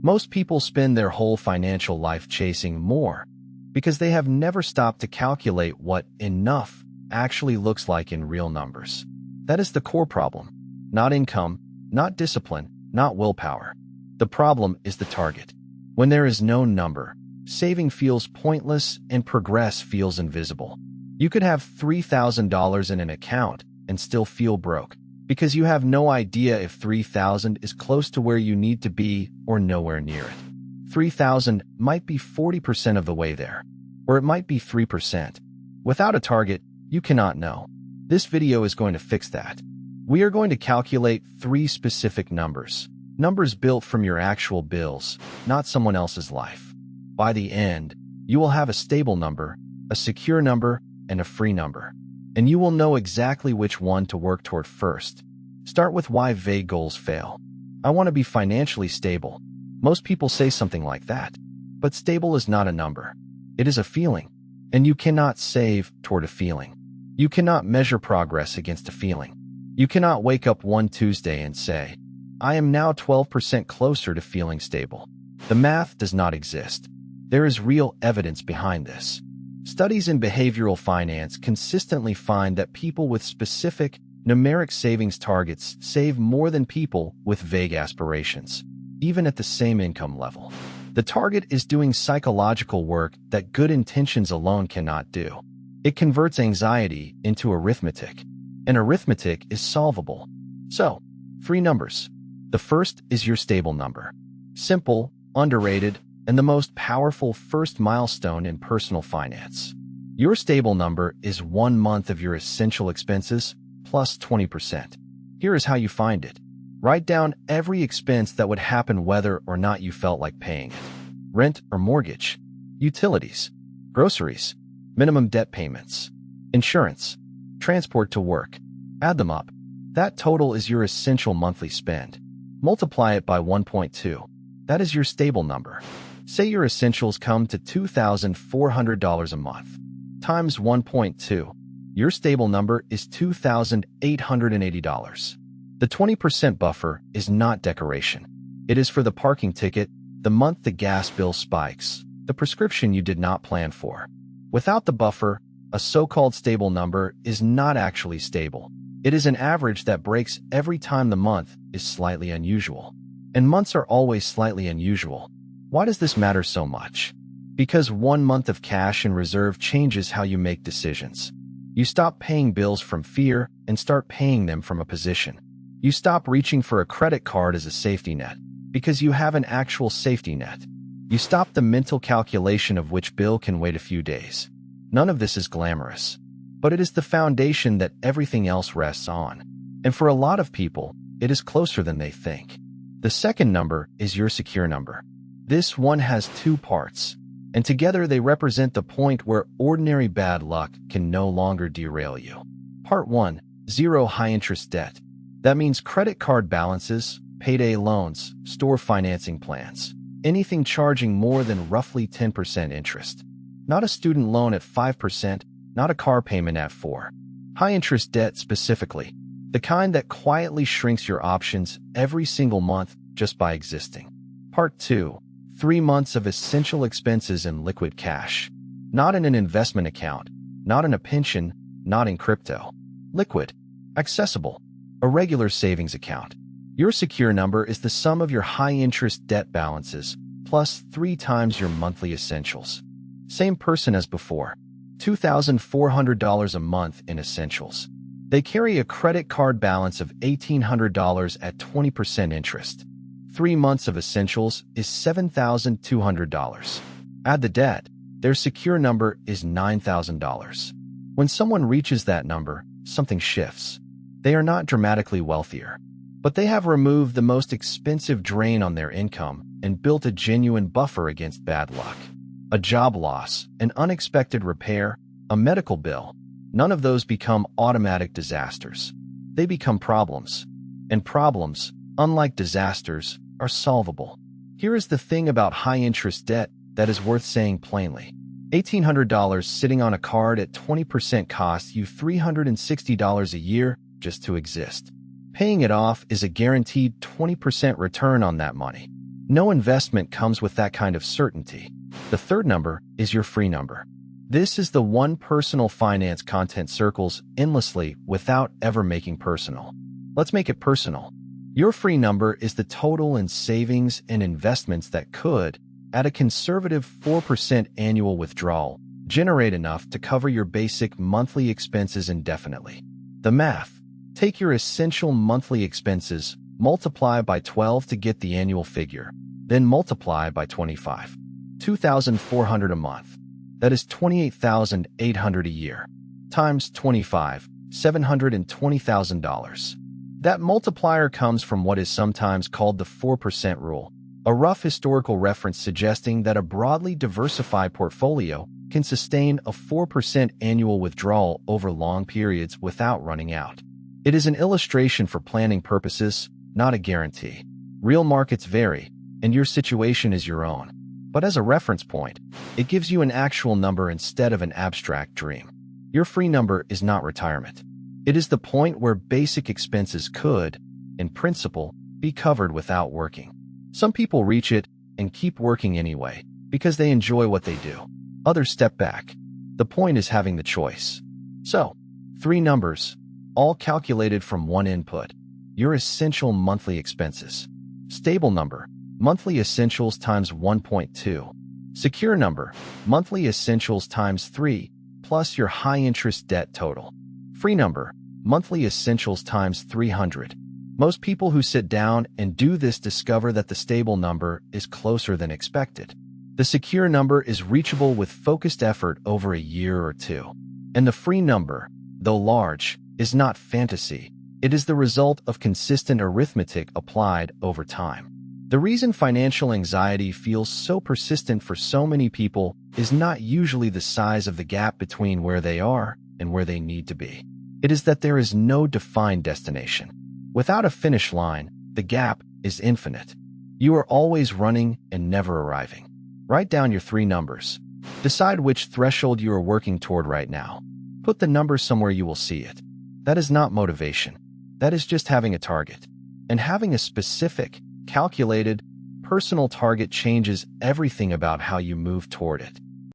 Most people spend their whole financial life chasing more because they have never stopped to calculate what enough actually looks like in real numbers. That is the core problem. Not income, not discipline, not willpower. The problem is the target. When there is no number, saving feels pointless and progress feels invisible. You could have $3,000 in an account and still feel broke because you have no idea if 3,000 is close to where you need to be or nowhere near it. 3,000 might be 40% of the way there, or it might be 3%. Without a target, you cannot know. This video is going to fix that. We are going to calculate 3 specific numbers. Numbers built from your actual bills, not someone else's life. By the end, you will have a stable number, a secure number, and a free number. And you will know exactly which one to work toward first. Start with why vague goals fail. I want to be financially stable. Most people say something like that. But stable is not a number. It is a feeling. And you cannot save toward a feeling. You cannot measure progress against a feeling. You cannot wake up one Tuesday and say, I am now 12% closer to feeling stable. The math does not exist. There is real evidence behind this. Studies in behavioral finance consistently find that people with specific, numeric savings targets save more than people with vague aspirations, even at the same income level. The target is doing psychological work that good intentions alone cannot do. It converts anxiety into arithmetic, and arithmetic is solvable. So, 3 numbers. The first is your stable number. Simple, underrated, and the most powerful first milestone in personal finance. Your stable number is 1 month of your essential expenses plus 20%. Here is how you find it. Write down every expense that would happen whether or not you felt like paying it. Rent or mortgage, utilities, groceries, minimum debt payments, insurance, transport to work. Add them up. That total is your essential monthly spend. Multiply it by 1.2. That is your stable number. Say your essentials come to $2,400 a month. Times 1.2. Your stable number is $2,880. The 20% buffer is not decoration. It is for the parking ticket, the month the gas bill spikes, the prescription you did not plan for. Without the buffer, a so-called stable number is not actually stable. It is an average that breaks every time the month is slightly unusual. And months are always slightly unusual. Why does this matter so much? Because 1 month of cash in reserve changes how you make decisions. You stop paying bills from fear and start paying them from a position. You stop reaching for a credit card as a safety net because you have an actual safety net. You stop the mental calculation of which bill can wait a few days. None of this is glamorous, but it is the foundation that everything else rests on. And for a lot of people, it is closer than they think. The second number is your secure number. This one has 2 parts, and together they represent the point where ordinary bad luck can no longer derail you. Part 1. 0 high-interest debt. That means credit card balances, payday loans, store financing plans, anything charging more than roughly 10% interest. Not a student loan at 5%, not a car payment at 4%. High-interest debt specifically, the kind that quietly shrinks your options every single month just by existing. Part 2. 3 months of essential expenses in liquid cash. Not in an investment account, not in a pension, not in crypto. Liquid, accessible, a regular savings account. Your secure number is the sum of your high-interest debt balances plus 3 times your monthly essentials. Same person as before. $2,400 a month in essentials. They carry a credit card balance of $1,800 at 20% interest. 3 months of essentials is $7,200. Add the debt. Their secure number is $9,000. When someone reaches that number, something shifts. They are not dramatically wealthier, but they have removed the most expensive drain on their income and built a genuine buffer against bad luck. A job loss, an unexpected repair, a medical bill. None of those become automatic disasters. They become problems. And problems, unlike disasters, are solvable. Here is the thing about high-interest debt that is worth saying plainly. $1,800 sitting on a card at 20% costs you $360 a year just to exist. Paying it off is a guaranteed 20% return on that money. No investment comes with that kind of certainty. The third number is your free number. This is the one personal finance content circles endlessly without ever making personal. Let's make it personal. Your free number is the total in savings and investments that could, at a conservative 4% annual withdrawal, generate enough to cover your basic monthly expenses indefinitely. The math. Take your essential monthly expenses, multiply by 12 to get the annual figure, then multiply by 25. $2,400 a month. That is $28,800 a year. Times 25, $720,000. That multiplier comes from what is sometimes called the 4% rule, a rough historical reference suggesting that a broadly diversified portfolio can sustain a 4% annual withdrawal over long periods without running out. It is an illustration for planning purposes, not a guarantee. Real markets vary, and your situation is your own. But as a reference point, it gives you an actual number instead of an abstract dream. Your free number is not retirement. It is the point where basic expenses could, in principle, be covered without working. Some people reach it and keep working anyway because they enjoy what they do. Others step back. The point is having the choice. So, 3 numbers, all calculated from one input. Your essential monthly expenses. Stable number, monthly essentials times 1.2. Secure number, monthly essentials times 3, plus your high-interest debt total. Free number, monthly essentials times 300. Most people who sit down and do this discover that the stable number is closer than expected. The secure number is reachable with focused effort over a year or two. And the free number, though large, is not fantasy. It is the result of consistent arithmetic applied over time. The reason financial anxiety feels so persistent for so many people is not usually the size of the gap between where they are and where they need to be. It is that there is no defined destination. Without a finish line, the gap is infinite. You are always running and never arriving. Write down your 3 numbers. Decide which threshold you are working toward right now. Put the number somewhere you will see it. That is not motivation. That is just having a target. And having a specific, calculated, personal target changes everything about how you move toward it.